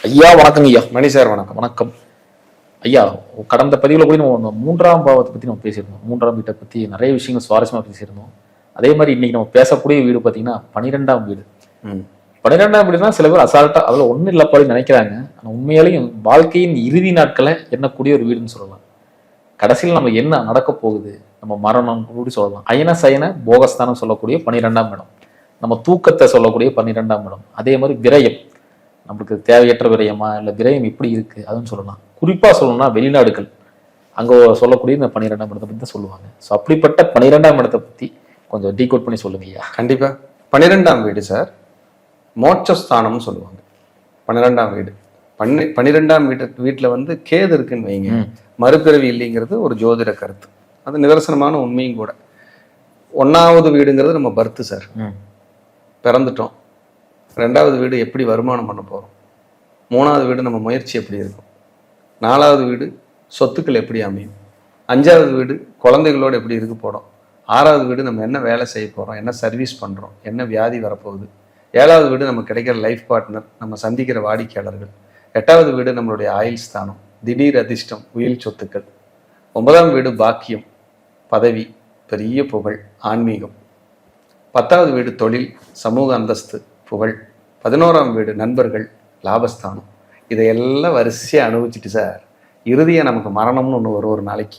ஐயா வணக்கம். ஐயா மணி சார் வணக்கம். வணக்கம் ஐயா. கடந்த பதிவுல கூட நம்ம மூன்றாம் பாவத்தை பத்தி நம்ம பேசியிருந்தோம். மூன்றாம் வீட்டை பத்தி நிறைய விஷயங்கள் சுவாரஸ்யமா பேசியிருந்தோம். அதே மாதிரி இன்னைக்கு நம்ம பேசக்கூடிய வீடு பாத்தீங்கன்னா 12ஆம் வீடு. 12ஆம் வீடுனா சில பேர் அசால்ட்டா அதுல ஒண்ணு இல்லப்பாடி நினைக்கிறாங்க. ஆனா உண்மையாலேயும் வாழ்க்கையின் இறுதி நாட்களை எண்ணக்கூடிய ஒரு வீடுன்னு சொல்லலாம். கடைசியில் நம்ம என்ன நடக்க போகுது, நம்ம மரணம் கூட சொல்லலாம். அயன சயன போகஸ்தானம் சொல்லக்கூடிய 12ஆம் இடம், நம்ம தூக்கத்தை சொல்லக்கூடிய 12ஆம் இடம். அதே மாதிரி விரயம், நம்மளுக்கு தேவையற்ற விரயமா இல்லை விரயம் இப்படி இருக்கு அதுன்னு சொல்லலாம். குறிப்பா சொல்லணும்னா வெளிநாடுகள் அங்க சொல்லக்கூடிய இந்த 12ஆம் இடத்தை பத்தி தான் சொல்லுவாங்க. ஸோ அப்படிப்பட்ட 12ஆம் இடத்தை பத்தி கொஞ்சம் டீகோட் பண்ணி சொல்லுங்க ஐயா. கண்டிப்பா. 12ஆம் வீடு சார் மோட்சஸ்தானம்னு சொல்லுவாங்க. 12ஆம் வீடு 12ஆம் வீட்டுல கேது இருக்குன்னு வைங்க, மறுபிறவி இல்லைங்கிறது ஒரு ஜோதிட கருத்து. அது நிதர்சனமான உண்மையும் கூட. 1வது வீடுங்கிறது நம்ம பர்த்து சார், பிறந்துட்டோம். 2வது வீடு எப்படி வருமானம் பண்ண போகிறோம், 3வது வீடு நம்ம முயற்சி எப்படி இருக்கும், 4வது வீடு சொத்துக்கள் எப்படி அமையும், 5வது வீடு குழந்தைகளோடு எப்படி இருக்க போகிறோம், 6வது வீடு நம்ம என்ன வேலை செய்ய போகிறோம், என்ன சர்வீஸ் பண்ணுறோம், என்ன வியாதி வரப்போகுது, 7வது வீடு நம்ம கிடைக்கிற லைஃப் பார்ட்னர், நம்ம சந்திக்கிற வாடிக்கையாளர்கள், 8வது வீடு நம்மளுடைய ஆயுள் ஸ்தானம், திடீர் அதிர்ஷ்டம், உயிர் சொத்துக்கள், 9ஆம் வீடு பாக்கியம், பதவி, பெரிய புகழ், ஆன்மீகம், 10வது வீடு தொழில், சமூக அந்தஸ்து, புகழ், 11ஆம் வீடு நண்பர்கள், லாபஸ்தானம். இதையெல்லாம் வரிசையாக அனுபவிச்சுட்டு சார் இறுதியாக நமக்கு மரணம்னு ஒன்று வரும். ஒரு நாளைக்கு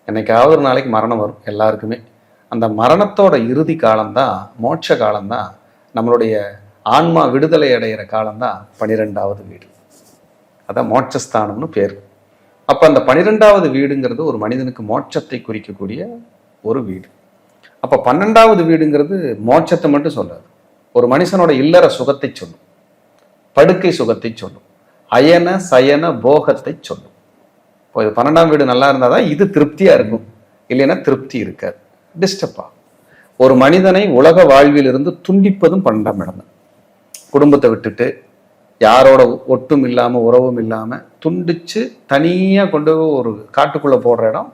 என்னைக்காவது ஒரு நாளைக்கு மரணம் வரும் எல்லாருக்குமே. அந்த மரணத்தோட இறுதி காலம்தான் மோட்ச காலம்தான், நம்மளுடைய ஆன்மா விடுதலை அடைகிற காலம்தான் 12வது வீடு. அதான் மோட்சஸ்தானம்னு பேர். அப்போ அந்த 12வது வீடுங்கிறது ஒரு மனிதனுக்கு மோட்சத்தை குறிக்கக்கூடிய ஒரு வீடு. அப்போ 12வது வீடுங்கிறது மோட்சத்தை மட்டும் சொல்லாது, ஒரு மனுஷனோட இல்லற சுகத்தை சொல்லும், படுக்கை சுகத்தை சொல்லும், அயன சயன போகத்தை சொல்லும். இப்போ இது 12ஆம் வீடு நல்லா இருந்தாதான் இது திருப்தியா இருக்கும், இல்லைன்னா திருப்தி இருக்காது, டிஸ்டர்ப் ஆகும். ஒரு மனிதனை உலக வாழ்வில் இருந்து துண்டிப்பதும் 12ஆம் இடம் தான். குடும்பத்தை விட்டுட்டு யாரோட ஒட்டும் இல்லாம உறவும் இல்லாம துண்டிச்சு தனியா கொண்டு ஒரு காட்டுக்குள்ள போடுற இடம்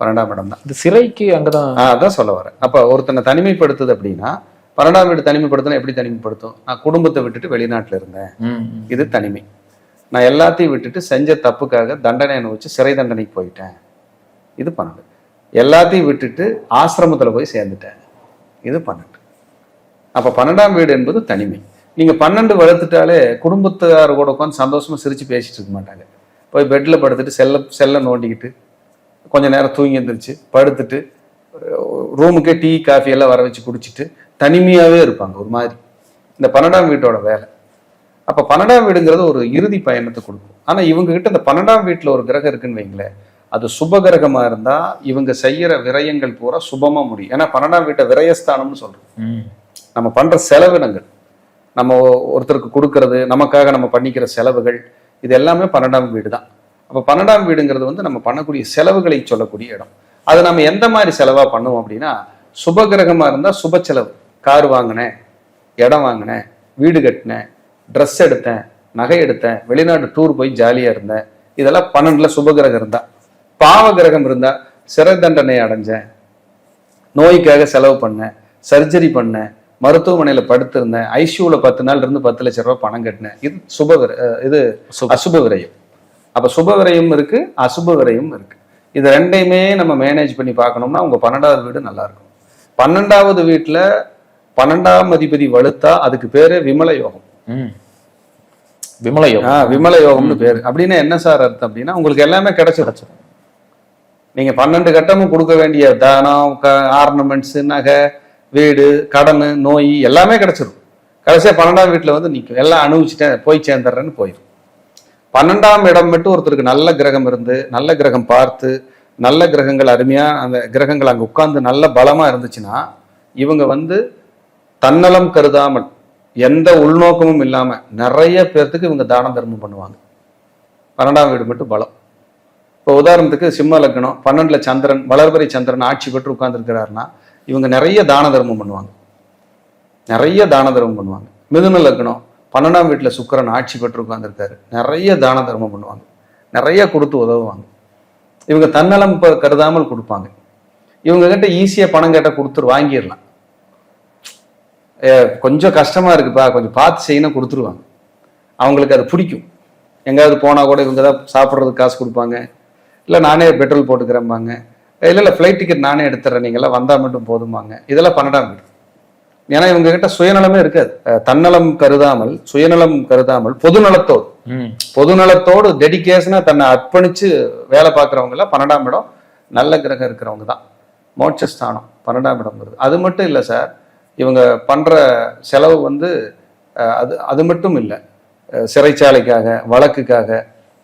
12ஆம் இடம் தான். இது சிறைக்கு அங்கதான் அதான் சொல்ல வரேன். அப்ப ஒருத்தனை தனிமைப்படுத்துது அப்படின்னா 12ஆம் வீடு தனிமைப்படுத்தினா எப்படி தனிமைப்படுத்தும்? நான் குடும்பத்தை விட்டுட்டு வெளிநாட்டில் இருந்தேன், இது தனிமை. நான் எல்லாத்தையும் விட்டுட்டு செஞ்ச தப்புக்காக தண்டனை அனுபவிச்சு சிறை தண்டனைக்கு போயிட்டேன், இது 12. எல்லாத்தையும் விட்டுட்டு ஆசிரமத்தில் போய் சேர்ந்துட்டேன், இது 12. அப்போ 12ஆம் வீடு என்பது தனிமை. நீங்கள் 12 வளர்த்துட்டாலே குடும்பத்தார் கூட உட்காந்து சந்தோஷமா சிரிச்சு பேசிட்டு இருக்க மாட்டாங்க. போய் பெட்டில் படுத்துட்டு செல்ல நோண்டிக்கிட்டு கொஞ்ச நேரம் தூங்கி எழுந்திரிச்சு படுத்துட்டு ரூமுக்கே டீ காஃபி எல்லாம் வர வச்சு குடிச்சிட்டு தனிமையாவே இருப்பாங்க ஒரு மாதிரி. இந்த 12ஆம் வீட்டோட வேலை. அப்ப 12ஆம் வீடுங்கிறது ஒரு இறுதி பயணத்தை கொடுக்கும். ஆனா இவங்க கிட்ட இந்த 12ஆம் வீட்டுல ஒரு கிரகம் இருக்குன்னு வைங்களேன், அது சுப கிரகமா இருந்தா இவங்க செய்யற விரயங்கள் பூரா சுபமா முடியும். ஏன்னா 12ஆம் வீட்டை விரயஸ்தானம்னு சொல்றோம். நம்ம பண்ற செலவினங்கள், நம்ம ஒருத்தருக்கு கொடுக்கறது, நமக்காக நம்ம பண்ணிக்கிற செலவுகள், இது எல்லாமே 12ஆம் வீடு தான். அப்ப 12ஆம் வீடுங்கிறது நம்ம பண்ணக்கூடிய செலவுகளை சொல்லக்கூடிய இடம். அது நம்ம எந்த மாதிரி செலவா பண்ணுவோம் அப்படின்னா, சுப கிரகமா இருந்தா சுப செலவு. கார் வாங்கினேன், இடம் வாங்கினேன், வீடு கட்டினேன், ட்ரெஸ் எடுத்தேன், நகை எடுத்தேன், வெளிநாட்டு டூர் போய் ஜாலியா இருந்தேன், இதெல்லாம் 12ல சுப கிரகம் இருந்தா. பாவ கிரகம் இருந்தா சிறை தண்டனை அடைஞ்சேன், நோய்க்காக செலவு பண்ணேன், சர்ஜரி பண்ணேன், மருத்துவமனையில படுத்திருந்தேன், ஐசியூல 10 நாள் இருந்து 10 லட்சம் ரூபாய் பணம் கட்டினேன், இது அசுப விரயம். அப்ப சுப விரயம் இருக்கு, அசுப விரயம் இருக்கு. இது ரெண்டையுமே நம்ம மேனேஜ் பண்ணி பார்க்கணும்னா உங்க 12வது வீடு நல்லா இருக்கும். 12வது வீட்டுல 12ஆம் அதிபதி வலுத்தா அதுக்கு பேரு விமல யோகம். விமல யோகம்னு பேரு. அப்படின்னா என்ன சார் அர்த்தம் அப்படின்னா, உங்களுக்கு எல்லாமே கிடைச்சிடும். நீங்க 12 கட்டமும் கொடுக்க வேண்டிய தானம், ஆர்னமெண்ட்ஸ், நகை, வீடு, கடன், நோய் எல்லாமே கிடைச்சிடும். கடைசியா 12ஆம் வீட்டுல நிற்கும், எல்லாம் அனுபவிச்சுட்டேன் போய் சேர்ந்துடுறேன்னு போயிடும். 12ஆம் இடம் மட்டும் ஒருத்தருக்கு நல்ல கிரகம் இருந்து, நல்ல கிரகம் பார்த்து, நல்ல கிரகங்கள் அருமையா அந்த கிரகங்கள் அங்க உட்கார்ந்து நல்ல பலமா இருந்துச்சுன்னா இவங்க தன்னலம் கருதாமல் எந்த உள்நோக்கமும் இல்லாம நிறைய பேர்த்துக்கு இவங்க தான தர்மம் பண்ணுவாங்க. 12ஆம் வீடு மட்டும் பலம். இப்போ உதாரணத்துக்கு சிம்ம லக்னம் 12ல சந்திரன், வளர்பறை சந்திரன் ஆட்சி பெற்று உட்கார்ந்துருக்கிறாருன்னா இவங்க நிறைய தான தர்மம் பண்ணுவாங்க, நிறைய தான தர்மம் பண்ணுவாங்க. மிதுன லக்னம் 12ஆம் வீட்டுல சுக்கிரன் ஆட்சி பெற்று உட்கார்ந்துருக்காரு, நிறைய தான தர்மம் பண்ணுவாங்க, நிறைய கொடுத்து உதவுவாங்க. இவங்க தன்னலம் கருதாமல் கொடுப்பாங்க. இவங்க கிட்ட ஈஸியா பணம் கேட்ட கொடுத்துரு வாங்கிடலாம். கொஞ்சம் கஷ்டமா இருக்குப்பா கொஞ்சம் பார்த்து செய்யணும் கொடுத்துருவாங்க. அவங்களுக்கு அது பிடிக்கும். எங்கேயாவது போனால் கூட இவங்க தான் சாப்பிட்றதுக்கு காசு கொடுப்பாங்க, இல்லை நானே பெட்ரோல் போட்டுக்கிறேம்பாங்க, இல்லை ஃப்ளைட் டிக்கெட் நானே எடுத்துறேன், நீங்களாம் வந்தால் மட்டும் போதுமாங்க. இதெல்லாம் 12ஆம் வீடு. ஏன்னா இவங்க கிட்ட சுயநலமே இருக்காது. தன்னலம் கருதாமல், சுயநலம் கருதாமல், பொதுநலத்தோடு டெடிகேஷனா தன்னை அர்ப்பணிச்சு வேலை பார்க்குறவங்க எல்லாம் 12ஆம் இடம் நல்ல கிரகம் இருக்கிறவங்க தான். மோட்சஸ்தானம் 12ஆம் இடம்ங்கிறது அது மட்டும் இல்லை சார். இவங்க பண்ற செலவு வந்து அது மட்டும் இல்லை. சிறைச்சாலைக்காக, வழக்குக்காக,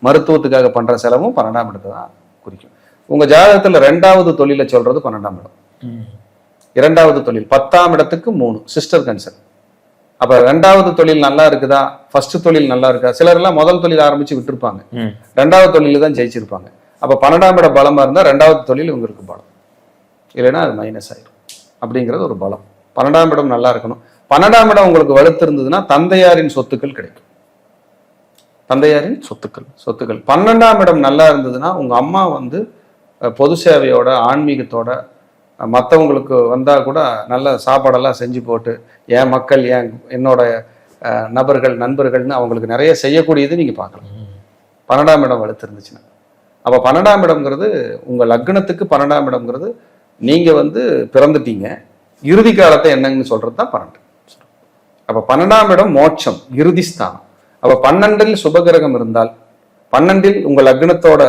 மருத்துவத்துக்காக பண்ற செலவும் 12ஆம் இடத்தை தான் குறிக்கும். உங்க ஜாதகத்துல 2வது தொழிலை சொல்றது 12ஆம் இடம். 2வது தொழில் 10ஆம் இடத்துக்கு 3 சிஸ்டர் கன்சர்ன். அப்ப 2வது தொழில் நல்லா இருக்குதா, ஃபர்ஸ்ட் தொழில் நல்லா இருக்கா? சிலர் எல்லாம் முதல் தொழில் ஆரம்பிச்சு விட்டுருப்பாங்க, 2வது தொழில தான் ஜெயிச்சிருப்பாங்க. அப்ப 12ஆம் இடம் பலமா இருந்தா 2வது தொழில் இவங்களுக்கு பலம், இல்லைன்னா அது மைனஸ் ஆயிரும். அப்படிங்கிறது ஒரு பலம். 12ஆம் இடம் நல்லா இருக்கணும். 12ஆம் இடம் உங்களுக்கு வலுத்து இருந்ததுன்னா தந்தையாரின் சொத்துக்கள் கிடைக்கும். தந்தையாரின் சொத்துக்கள் 12ஆம் இடம் நல்லா இருந்ததுன்னா உங்க அம்மா வந்து பொது சேவையோட, ஆன்மீகத்தோட, மற்றவங்களுக்கு வந்தா கூட நல்ல சாப்பாடெல்லாம் செஞ்சு போட்டு, என் மக்கள், என்னோட நபர்கள், நண்பர்கள்னு அவங்களுக்கு நிறைய செய்யக்கூடியது நீங்க பார்க்கலாம் 12ஆம் இடம் வலுத்து இருந்துச்சுன்னா. அப்ப 12ஆம் இடம்ங்கிறது உங்க லக்னத்துக்கு 12ஆம் இடம்ங்கிறது நீங்க வந்து பிறந்துட்டீங்க, இறுதி காலத்தை என்னன்னு சொல்றது தான் 12. அப்ப 12ஆம் இடம் மோட்சம், இறுதி ஸ்தானம். அப்ப 12இல் சுபகிரகம் இருந்தால், 12இல் உங்க லக்னத்தோட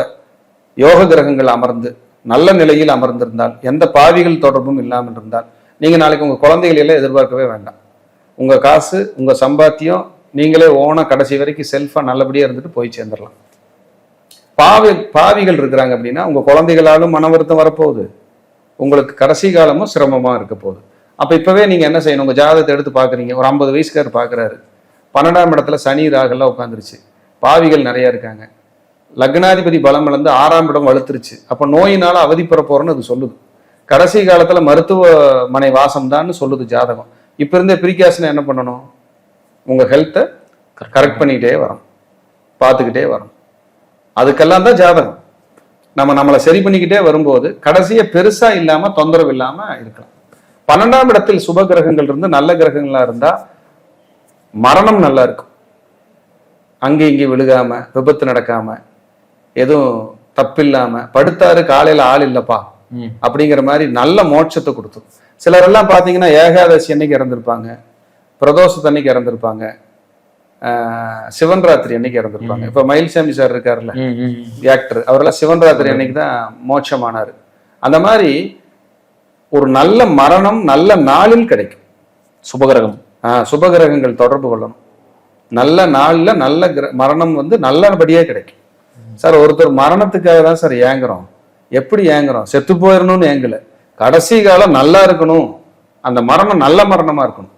யோக கிரகங்கள் அமர்ந்து நல்ல நிலையில் அமர்ந்திருந்தால், எந்த பாவிகள் தொடர்பும் இல்லாமல் இருந்தால், நீங்க நாளைக்கு உங்க குழந்தைகள் எல்லாம் எதிர்பார்க்கவே வேண்டாம். உங்க காசு, உங்க சம்பாத்தியம் நீங்களே ஓனா கடைசி வரைக்கும் செல்ஃபா நல்லபடியா இருந்துட்டு போய் சேர்ந்துடலாம். பாவிகள் இருக்கிறாங்க அப்படின்னா உங்க குழந்தைகளாலும் மன வருத்தம் வரப்போகுது, உங்களுக்கு கடைசி காலமும் சிரமமா இருக்க போகுது. அப்ப இப்பவே நீங்க என்ன செய்யணும்? உங்க ஜாதகத்தை எடுத்து பாக்குறீங்க, ஒரு 50 வயசுக்காரர் பாக்குறாரு, 12ஆம் இடத்துல சனி ராகெல்லாம் உட்காந்துருச்சு, பாவிகள் நிறைய இருக்காங்க, லக்னாதிபதி பலம் இழந்து 6ஆம் இடம் வலுத்துருச்சு, அப்ப நோயினால அவதிப்பெற போறோன்னு அது சொல்லுது. கடைசி காலத்துல மருத்துவமனை வாசம் தான் சொல்லுது ஜாதகம். இப்ப இருந்தே பிரிகாஷன் என்ன பண்ணணும்? உங்க ஹெல்த்தை கரெக்ட் பண்ணிக்கிட்டே வரும், பார்த்துக்கிட்டே வரும். அதுக்கெல்லாம் தான் ஜாதகம். நம்மளை சரி பண்ணிக்கிட்டே வரும்போது கடைசியை பெருசா இல்லாம, தொந்தரவு இல்லாம இருக்கலாம். 12ஆம் இடத்தில் சுப கிரகங்கள் இருந்து நல்ல கிரகங்களா இருந்தா மரணம் நல்லா இருக்கும். அங்கே இங்கே விழுகாம, விபத்து நடக்காம, எதுவும் தப்பில்லாம, படுத்தாரு காலையில ஆள் இல்லப்பா அப்படிங்கிற மாதிரி நல்ல மோட்சத்தை கொடுத்துரும். சிலர் எல்லாம் பாத்தீங்கன்னா ஏகாதசி அன்னைக்கு இறந்திருப்பாங்க, பிரதோஷத்து அன்னைக்கு இறந்திருப்பாங்க, சிவன் ராத்திரி அன்னைக்கு இறந்திருப்பாங்க. இப்ப மயில்சாமி சார் இருக்காருல்ல, ஆக்டர், அவரெல்லாம் சிவன் ராத்திரி அன்னைக்கு தான் மோட்சமானாரு. அந்த மாதிரி ஒரு நல்ல மரணம் நல்ல நாளில் கிடைக்கும். சுபகிரகங்கள் தொடர்பு கொள்ளணும். நல்ல நாள்ல நல்ல மரணம் வந்து நல்லபடியா கிடைக்கும். சார் ஒருத்தர் மரணத்துக்காக தான் சார் ஏங்குறோம். எப்படி ஏங்குறோம்? செத்து போயிடணும்னு ஏங்கல, கடைசி காலம் நல்லா இருக்கணும், அந்த மரணம் நல்ல மரணமா இருக்கணும்,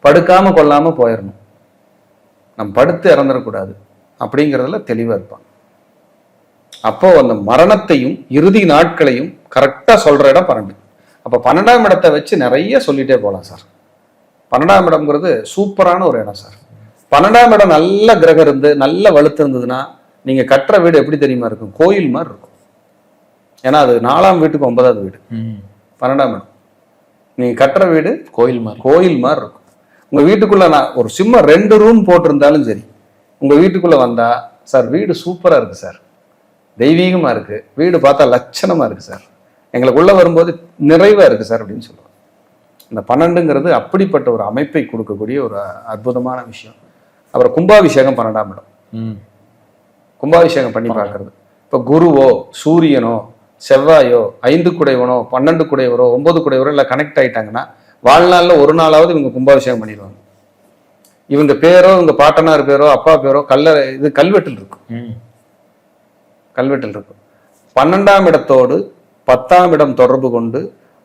படுக்காம கொள்ளாம போயிடணும், நம்ம படுத்து இறந்துடக்கூடாது அப்படிங்கிறதுல தெளிவா இருப்பாங்க. அப்போ அந்த மரணத்தையும் இறுதி நாட்களையும் கரெக்டா சொல்ற இடம் 12. அப்ப 12ஆம் இடத்தை வச்சு நிறைய சொல்லிட்டே போகலாம் சார். 12ஆம் இடம்ங்கிறது சூப்பரான ஒரு இடம் சார். 12ஆம் இடம் நல்ல கிரகம் இருந்து நல்ல வலுத்து இருந்ததுன்னா நீங்க கட்டுற வீடு எப்படி தெரியுமா இருக்கும்? கோயில் மாதிரி இருக்கும். ஏன்னா அது 4ஆம் வீட்டுக்கு 9வது வீடு 12ஆம் இடம். நீங்க கட்டுற வீடு கோயில் மாதிரி இருக்கும். உங்க வீட்டுக்குள்ள நான் ஒரு சும்மா 2 ரூம் போட்டிருந்தாலும் சரி, உங்க வீட்டுக்குள்ள வந்தா சார் வீடு சூப்பரா இருக்கு சார், தெய்வீகமா இருக்கு, வீடு பார்த்தா லட்சணமா இருக்கு சார், எங்களுக்கு உள்ள வரும்போது நிறைவா இருக்கு சார் அப்படின்னு சொல்லுவாங்க. இந்த 12ங்கிறது அப்படிப்பட்ட ஒரு அமைப்பை கொடுக்கக்கூடிய ஒரு அற்புதமான விஷயம். அப்புறம் கும்பாபிஷேகம் 12ஆம் இடம். கும்பாபிஷேகம் பண்ணி பார்க்கறது. இப்போ குருவோ, சூரியனோ, செவ்வாயோ, 5 குடைவனோ, 12 குடைவரோ, 9 குடைவரோ இல்லை கனெக்ட் ஆயிட்டாங்கன்னா வாழ்நாளில் ஒரு நாளாவது இவங்க கும்பாபிஷேகம் பண்ணிடுவாங்க. இவங்க பேரோ, இவங்க பாட்டனார் பேரோ, அப்பா பேரோ கல்வெட்டில் இருக்கும். 12ஆம் இடத்தோடு 10ஆம் இடம் தொடர்பு கொண்டு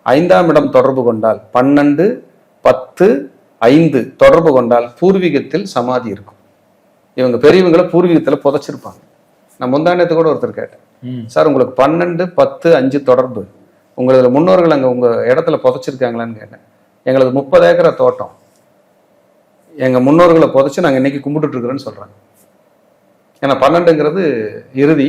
5ஆம் இடம் தொடர்பு கொண்டால், 12, 10, 5 தொடர்பு கொண்டால் பூர்வீகத்தில் சமாதி இருக்கும். இவங்க பெரியவங்களை பூர்வீகத்தில் புதைச்சிருப்பாங்க. நான் முந்தாண்டத்து கூட ஒருத்தர் கேட்டேன், சார் உங்களுக்கு 12, 10, 5 தொடர்பு, உங்களது முன்னோர்கள் அங்கே உங்க இடத்துல புதைச்சிருக்காங்களான்னு கேட்டேன். எங்களது 30 ஏக்கரை தோட்டம், எங்க முன்னோர்களை புதைச்சு நாங்கள் இன்னைக்கு கும்பிட்டுட்டு இருக்கிறோன்னு சொல்றாங்க. ஏன்னா 12ங்கிறது இறுதி,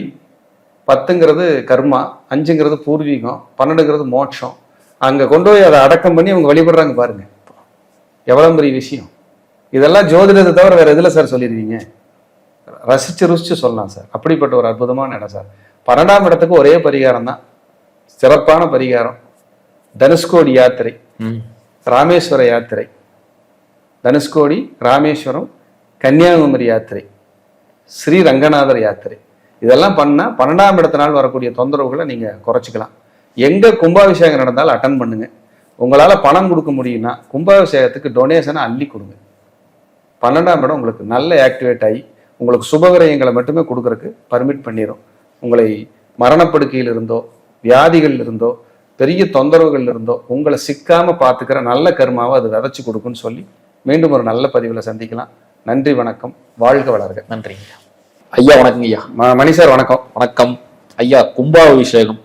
10ங்கிறது கர்மா, 5ங்கிறது பூர்வீகம், 12ங்கிறது மோட்சம். அங்க கொண்டு போய் அதை அடக்கம் பண்ணி அவங்க வழிபடுறாங்க பாருங்க, எவ்வளவு பெரிய விஷயம். இதெல்லாம் ஜோதிடத்தை தவிர வேற எதுல சார் சொல்லிடுவீங்க? ரசிச்சு ருசிச்சு சொல்லலாம் சார். அப்படிப்பட்ட ஒரு அற்புதமான இடம் சார். 12ஆம் இடத்துக்கு ஒரே பரிகாரம் தான், சிறப்பான பரிகாரம். தனுஷ்கோடி யாத்திரை, ராமேஸ்வர யாத்திரை, தனுஷ்கோடி, ராமேஸ்வரம், கன்னியாகுமரி யாத்திரை, ஸ்ரீ ரங்கநாதர் யாத்திரை. இதெல்லாம் பண்ணா 12ஆம் இடத்தினால் வரக்கூடிய தொந்தரவுகளை நீங்க குறைச்சிக்கலாம். எங்க கும்பாபிஷேகம் நடந்தாலும் அட்டன் பண்ணுங்க. உங்களால பணம் கொடுக்க முடியும்னா கும்பாபிஷேகத்துக்கு டொனேஷனை அள்ளி கொடுங்க. 12ஆம் இடம் உங்களுக்கு நல்ல ஆக்டிவேட் ஆகி உங்களுக்கு சுபகிரகங்களை மட்டுமே கொடுக்கறதுக்கு பர்மிட் பண்ணிடும். உங்களை மரணப்படுக்கையில் இருந்தோ, வியாதிகள் இருந்தோ, பெரிய தொந்தரவுகள் இருந்தோ உங்களை சிக்காம பார்த்துக்கிற நல்ல கர்மாவை அது விதைச்சு கொடுக்குன்னு சொல்லி மீண்டும் ஒரு நல்ல பதிவில் சந்திக்கலாம். நன்றி, வணக்கம், வாழ்க வளர்க. நன்றிங்க ஐயா. வணக்கங்க ஐயா. மணி சார் வணக்கம். வணக்கம் ஐயா. கும்பாபிஷேகம்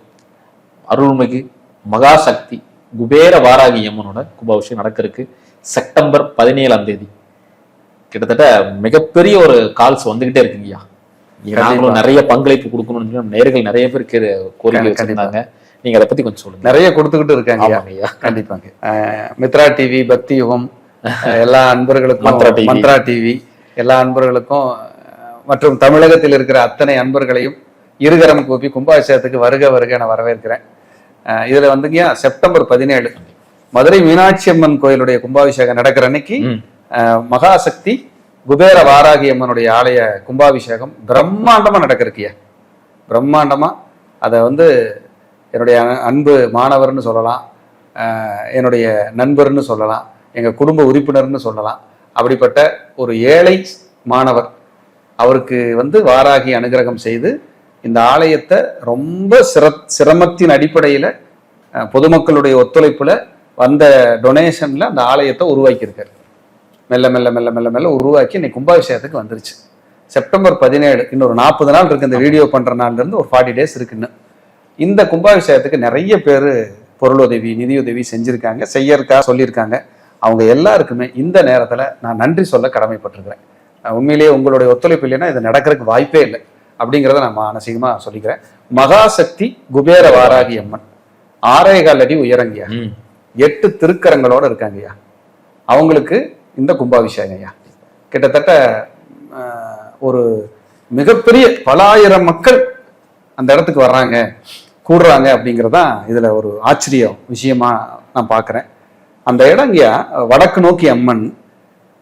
அருள்மிகு மகாசக்தி குபேர வாராகி அம்மனோட கும்பாபிஷேகம் நடக்கிறதுக்கு செப்டம்பர் 17ஆம் தேதி. கிட்டத்தட்ட மிகப்பெரிய ஒரு கால்ஸ் வந்துகிட்டே இருக்குங்கய்யா. நாங்களும் நிறைய பங்களிப்பு கொடுக்கணும்னு நேர்கள் நிறைய பேர் கோரிக்கை வச்சிருந்தாங்க. நீங்க அதை பத்தி கொஞ்சம் சொல்லுங்க. நிறைய கொடுத்துக்கிட்டு இருக்காங்க ஐயா. கண்டிப்பாங்க. மித்ரா டிவி, பக்தி யுகம் எல்லா அன்பர்களுக்கும், மந்த்ரா டிவி எல்லா அன்பர்களுக்கும் மற்றும் தமிழகத்தில் இருக்கிற அத்தனை அன்பர்களையும் இருகரம் கூப்பி கும்பாபிஷேகத்துக்கு வருக வருக என வரவேற்கிறேன். இதுல வந்துங்க செப்டம்பர் 17 மதுரை மீனாட்சி அம்மன் கோயிலுடைய கும்பாபிஷேகம் நடக்கிற அன்னைக்கு மகாசக்தி குபேர வாராகி அம்மனுடைய ஆலய கும்பாபிஷேகம் பிரம்மாண்டமா நடக்கிறதுக்கியா. பிரம்மாண்டமா அதை என்னுடைய அன்பு மாணவர்னு சொல்லலாம், என்னுடைய நண்பர்னு சொல்லலாம், எங்க குடும்ப உறுப்பினர்னு சொல்லலாம். அப்படிப்பட்ட ஒரு ஏழை மாணவர் அவருக்கு வாராகி அனுகிரகம் செய்து இந்த ஆலயத்தை ரொம்ப சிரமத்தின் அடிப்படையில் பொதுமக்களுடைய ஒத்துழைப்புல வந்த டொனேஷன்ல அந்த ஆலயத்தை உருவாக்கியிருக்காரு. மெல்ல மெல்ல மெல்ல மெல்ல மெல்ல உருவாக்கி இன்னைக்கு கும்பாபிஷேகத்துக்கு வந்துருச்சு. செப்டம்பர் 17, இன்னொரு 40 நாள் இருக்கு. இந்த வீடியோ பண்ற நாள்ல இருந்து ஒரு 40 டேஸ் இருக்குன்னு. இந்த கும்பாபிஷேகத்துக்கு நிறைய பேர் பொருளுதவி, நிதியுதவி செஞ்சிருக்காங்க, செய்யறதுக்காக சொல்லியிருக்காங்க. அவங்க எல்லாருக்குமே இந்த நேரத்துல நான் நன்றி சொல்ல கடமைப்பட்டிருக்கிறேன். உண்மையிலேயே உங்களுடைய ஒத்துழைப்பு இல்லைன்னா இது நடக்கிறதுக்கு வாய்ப்பே இல்லை அப்படிங்கிறத நான் மானசீகமா சொல்லிக்கிறேன். மகாசக்தி குபேர வாராகி அம்மன் 6.25 அடி உயரங்கய்யா, 8 திருக்கரங்களோட இருக்காங்கய்யா. அவங்களுக்கு இந்த கும்பாபிஷேகம் ஐயா கிட்டத்தட்ட ஒரு மிகப்பெரிய பல ஆயிரம் மக்கள் அந்த இடத்துக்கு வர்றாங்க, கூடுறாங்க அப்படிங்கிறதான் இதுல ஒரு ஆச்சரியம் விஷயமா நான் பார்க்குறேன். அந்த இடங்கய்யா வடக்கு நோக்கி அம்மன்.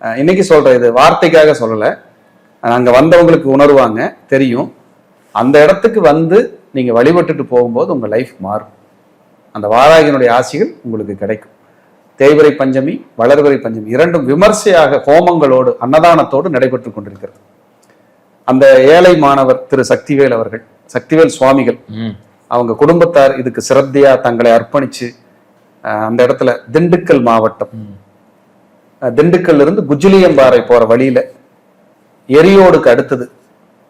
இன்னைக்கு சொல்ற இது வார்த்தைக்காக சொல்லலை, அங்க வந்தவங்களுக்கு உணர்வாங்க, தெரியும். அந்த இடத்துக்கு நீங்க வழிபட்டுட்டு போகும்போது உங்க லைஃப் மாறும். அந்த வாராகியினுடைய ஆசிகள் உங்களுக்கு கிடைக்கும். தேய்பிறை பஞ்சமி, வளர்பிறை பஞ்சமி இரண்டும் விமர்சையாக ஹோமங்களோடு அன்னதானத்தோடு நடைபெற்று கொண்டிருக்கிறது. அந்த ஏழை மாணவர் திரு சக்திவேல் அவர்கள், சக்திவேல் சுவாமிகள், அவங்க குடும்பத்தார் இதுக்கு சிரத்தையா தங்களை அர்ப்பணிச்சு அந்த இடத்துல திண்டுக்கல் மாவட்டம், திண்டுக்கல்ல இருந்து குஜிலியம்பாறை போற வழியில எரியோடுக்கு அடுத்தது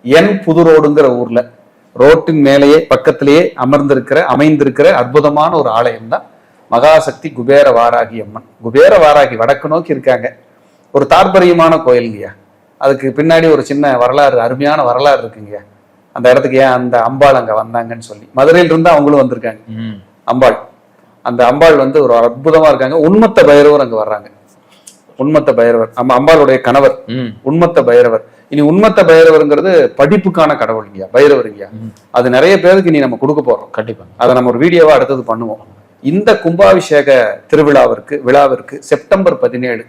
என் புதுரோடுங்கிற ஊர்ல ரோட்டின் மேலேயே பக்கத்திலேயே அமைந்திருக்கிற அற்புதமான ஒரு ஆலயம் தான் மகாசக்தி குபேர வாராகி அம்மன். குபேர வாராகி வடக்கு நோக்கி இருக்காங்க. ஒரு தாற்பரியமான கோயிலுங்கய்யா. அதுக்கு பின்னாடி ஒரு சின்ன வரலாறு, அருமையான வரலாறு இருக்குங்கய்யா. அந்த இடத்துக்கு ஏன் அந்த அம்பாள் அங்க வந்தாங்கன்னு சொல்லி மதுரையில இருந்து அவங்களும் வந்திருக்காங்க. அம்பாள், அந்த அம்பாள் ஒரு அற்புதமா இருக்காங்க. உண்மத்த பைரவர் அங்க வர்றாங்க. உண்மத்த பைரவர் நம்ம அம்பாளுடைய கணவர் உண்மத்த பைரவர். இனி உண்மத்த பைரவருங்கிறது படிப்புக்கான கடவுள் இல்லையா, பைரவர் இல்லையா. அது நிறைய பேருக்கு இனி நம்ம கொடுக்க போறோம். கண்டிப்பா அதை நம்ம ஒரு வீடியோவா அடுத்தது பண்ணுவோம். இந்த கும்பாபிஷேக விழாவிற்கு செப்டம்பர் 17,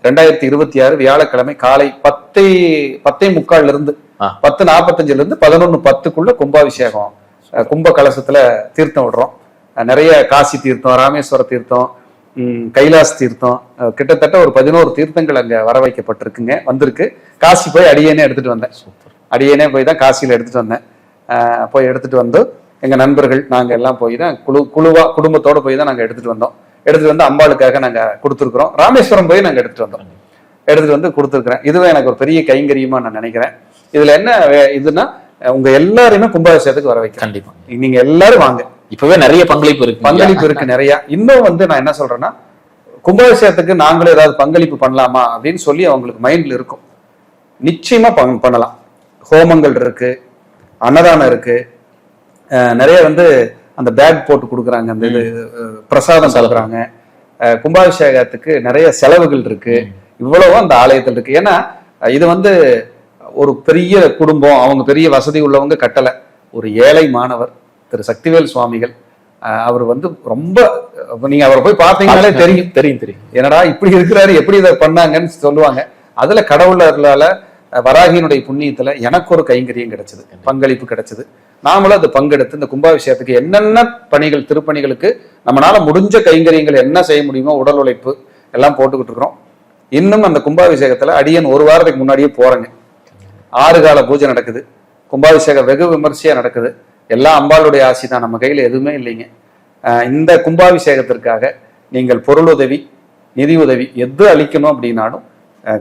2026 வியாழக்கிழமை காலை 10:45 இருந்து 10:45 இருந்து 11:10 கும்பாபிஷேகம். கும்ப கலசத்துல தீர்த்தம் விடுறோம். நிறைய காசி தீர்த்தம், ராமேஸ்வர தீர்த்தம், கைலாஸ் தீர்த்தம், கிட்டத்தட்ட ஒரு 11 தீர்த்தங்கள் அங்க வர வைக்கப்பட்டிருக்குங்க. வந்திருக்கு. காசி போய் அடியேனே எடுத்துட்டு வந்தேன். அடியேனே போய் தான் காசியில எடுத்துட்டு வந்தேன். போய் எடுத்துட்டு வந்து எங்க நண்பர்கள் நாங்க எல்லாம் போய் தான் குழுவா குடும்பத்தோட போய் தான் நாங்க எடுத்துட்டு வந்தோம். எடுத்துட்டு வந்து அம்பாளுக்காக நாங்க கொடுத்துருக்குறோம். ராமேஸ்வரம் போய் நாங்க எடுத்துட்டு வந்தோம். எடுத்துட்டு வந்து கொடுத்துருக்கிறேன். இதுவே எனக்கு ஒரு பெரிய கைங்கரியமா நான் நினைக்கிறேன். இதுல என்ன இதுன்னா உங்க எல்லாருமே கும்பாபிஷேகத்துக்கு வர வைக்க. கண்டிப்பா நீங்க எல்லாரும் வாங்க. இப்பவே நிறைய பங்களிப்பு இருக்கு நிறைய. இன்னும் நான் என்ன சொல்றேன்னா, கும்பாபிஷேகத்துக்கு நாங்களும் ஏதாவது பங்களிப்பு பண்ணலாமா அப்படின்னு சொல்லி அவங்களுக்கு மைண்ட்ல இருக்கும். நிச்சயமா பண்ணலாம். ஹோமங்கள் இருக்கு, அன்னதானம் இருக்கு, நிறைய அந்த பேக் போட்டு கொடுக்குறாங்க, அந்த இது பிரசாதம் கொடுக்குறாங்க. கும்பாபிஷேகத்துக்கு நிறைய செலவுகள் இருக்கு. இவ்வளவு அந்த ஆலயத்தில் இருக்கு. ஏன்னா இது வந்து ஒரு பெரிய குடும்பம், அவங்க பெரிய வசதி உள்ளவங்க கட்டலை. ஒரு ஏழை மாணவர் திரு சக்திவேல் சுவாமிகள், அவர் வந்து ரொம்ப, நீங்க அவரை போய் பார்த்தீங்கன்னாலே தெரியும் தெரியும் என்னடா இப்படி இருக்கிறாரு, எப்படி இதை பண்ணாங்கன்னு சொல்லுவாங்க. அதுல கடவுளர்களால வராகியினுடைய புண்ணியத்துல எனக்கு ஒரு கைங்கரியம் கிடைச்சது, பங்களிப்பு கிடைச்சது. நாமளும் அது பங்கெடுத்து இந்த கும்பாபிஷேகத்துக்கு என்னென்ன பணிகள், திருப்பணிகளுக்கு நம்மளால முடிஞ்ச கைங்கரியங்கள் என்ன செய்ய முடியுமோ, உடல் உழைப்பு எல்லாம் போட்டுக்கிட்டு இருக்கிறோம். இன்னும் அந்த கும்பாபிஷேகத்துல அடியன் ஒரு வாரத்துக்கு முன்னாடியே போறேங்க. 6 கால பூஜை நடக்குது, கும்பாபிஷேகம் வெகு விமர்சையா நடக்குது. எல்லாம் அம்பாளுடைய ஆசி தான், நம்ம கையில எதுவுமே இல்லைங்க. இந்த கும்பாபிஷேகத்திற்காக நீங்கள் பொருள் உதவி, நிதி உதவி எது அளிக்கணும் அப்படின்னாலும்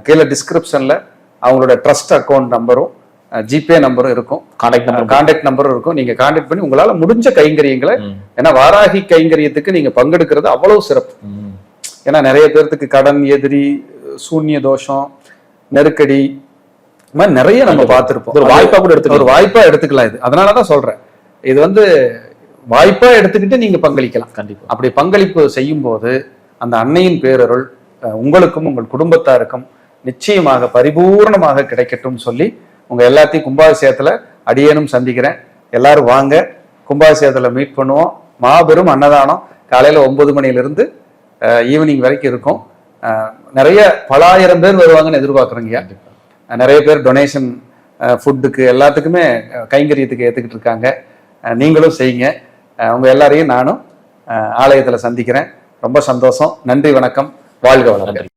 கீழே டிஸ்கிரிப்ஷன்ல அவங்களோட ட்ரஸ்ட் அக்கௌண்ட் நம்பரும் ஜிபே நம்பரும் இருக்கும், கான்டாக்ட் நம்பரும் இருக்கும். நீங்க கான்டாக்ட் பண்ணி உங்களால முடிஞ்ச கைங்கரியங்களை, ஏன்னா வாராகி கைங்கரியத்துக்கு நீங்க பங்கெடுக்கிறது அவ்வளவு சிறப்பு. ஏன்னா நிறைய பேர்த்துக்கு கடன், எதிரி, சூன்ய தோஷம், நெருக்கடி, இந்த மாதிரி நிறைய நம்ம பார்த்திருப்போம். ஒரு வாய்ப்பா கூட எடுத்துக்கலாம், ஒரு வாய்ப்பா எடுத்துக்கலாம். இது அதனாலதான் சொல்றேன், இது வந்து வாய்ப்பா எடுத்துக்கிட்டு நீங்க பங்களிக்கலாம். கண்டிப்பா அப்படி பங்களிப்பு செய்யும் போது அந்த அன்னையின் பேரருள் உங்களுக்கும் உங்கள் குடும்பத்தாருக்கும் நிச்சயமாக பரிபூர்ணமாக கிடைக்கட்டும் சொல்லி உங்க எல்லாத்தையும் கும்பாபிஷேகத்துல அடியேனும் சந்திக்கிறேன். எல்லாரும் வாங்க, கும்பாபிஷேகத்துல மீட் பண்ணுவோம். மாபெரும் அன்னதானம் காலையில 9 மணியிலிருந்து ஈவினிங் வரைக்கும் இருக்கும். நிறைய பல ஆயிரம் பேர் வருவாங்கன்னு எதிர்பார்க்குறோங்க. நிறைய பேர் டொனேஷன், ஃபுட்டுக்கு எல்லாத்துக்குமே கைங்கரியத்துக்கு ஏற்றுக்கிட்டு இருக்காங்க. நீங்களும் செய்யுங்க. உங்க எல்லாரையும் நானும் ஆலயத்தில் சந்திக்கிறேன். ரொம்ப சந்தோஷம். நன்றி, வணக்கம், வாழ்க வளர்க.